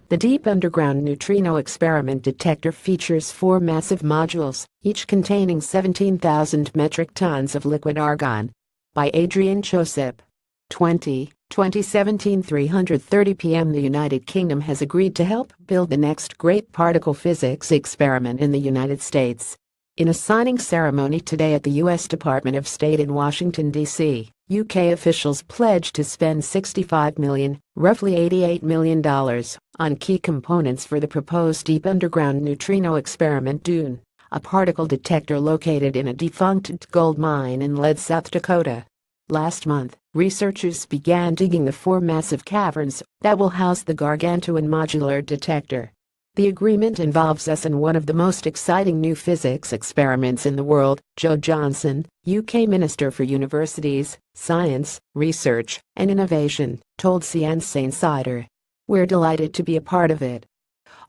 The Deep Underground Neutrino Experiment detector features 4 massive modules, each containing 17,000 metric tons of liquid argon. By Adrian Josep. 2017 3:30 p.m. The United Kingdom has agreed to help build the next great particle physics experiment in the United States. In a signing ceremony today at the U.S. Department of State in Washington, D.C., UK officials pledged to spend $65 million, roughly $88 million, on key components for the proposed Deep Underground Neutrino Experiment DUNE, a particle detector located in a defunct gold mine in Lead, South Dakota. Last month, researchers began digging the 4 massive caverns that will house the gargantuan modular detector. The agreement involves us in one of the most exciting new physics experiments in the world, Joe Johnson, UK Minister for Universities, Science, Research and Innovation, told Science Insider. We're delighted to be a part of it.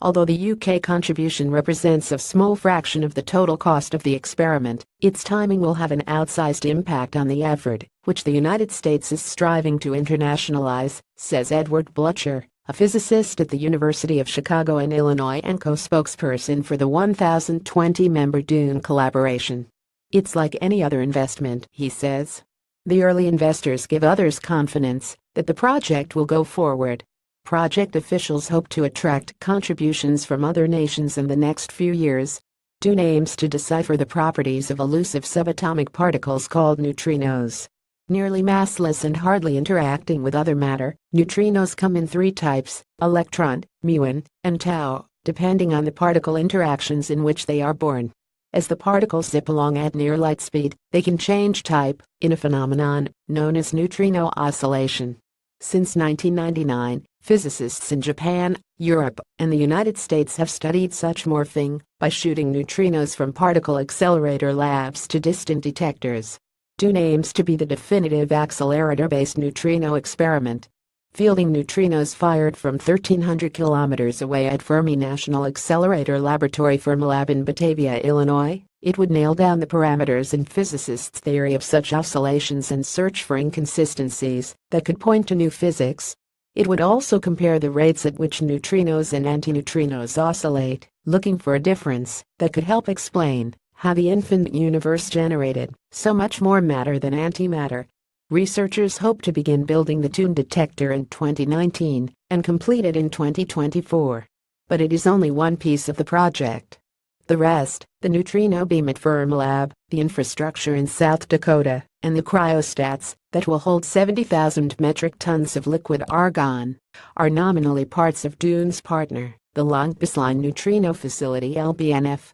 Although the UK contribution represents a small fraction of the total cost of the experiment, its timing will have an outsized impact on the effort, which the United States is striving to internationalize, says Edward Blutcher, a physicist at the University of Chicago in Illinois and co-spokesperson for the 1,020-member DUNE collaboration. It's like any other investment, he says. The early investors give others confidence that the project will go forward. Project officials hope to attract contributions from other nations in the next few years. DUNE aims to decipher the properties of elusive subatomic particles called neutrinos. Nearly massless and hardly interacting with other matter, neutrinos come in 3 types: electron, muon, and tau, depending on the particle interactions in which they are born. As the particles zip along at near light speed, they can change type, in a phenomenon known as neutrino oscillation. Since 1999, physicists in Japan, Europe, and the United States have studied such morphing by shooting neutrinos from particle accelerator labs to distant detectors. DUNE aims to be the definitive accelerator-based neutrino experiment. Fielding neutrinos fired from 1,300 kilometers away at Fermi National Accelerator Laboratory Fermilab in Batavia, Illinois, it would nail down the parameters in physicists' theory of such oscillations and search for inconsistencies that could point to new physics. It would also compare the rates at which neutrinos and antineutrinos oscillate, looking for a difference that could help explain how the infinite universe generated so much more matter than antimatter. Researchers hope to begin building the DUNE detector in 2019 and complete it in 2024. But it is only one piece of the project. The rest, the neutrino beam at Fermilab, the infrastructure in South Dakota, and the cryostats that will hold 70,000 metric tons of liquid argon, are nominally parts of DUNE's partner, the Long Baseline Neutrino Facility (LBNF).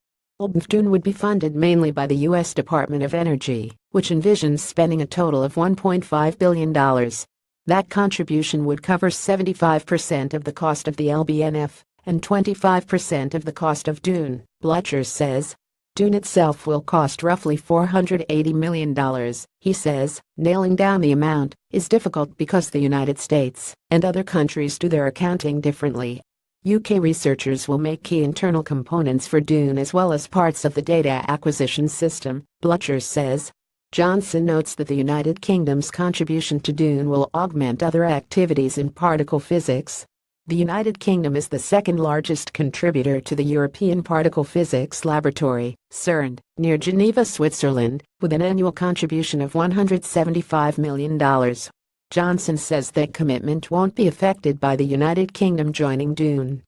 DUNE would be funded mainly by the U.S. Department of Energy, which envisions spending a total of $1.5 billion. That contribution would cover 75% of the cost of the LBNF and 25% of the cost of DUNE, Blutcher says. DUNE itself will cost roughly $480 million, he says. Nailing down the amount is difficult because the United States and other countries do their accounting differently. UK researchers will make key internal components for DUNE as well as parts of the data acquisition system, Blutcher says. Johnson notes that the United Kingdom's contribution to DUNE will augment other activities in particle physics. The United Kingdom is the second largest contributor to the European Particle Physics Laboratory, CERN, near Geneva, Switzerland, with an annual contribution of $175 million. Johnson says that commitment won't be affected by the United Kingdom joining DUNE.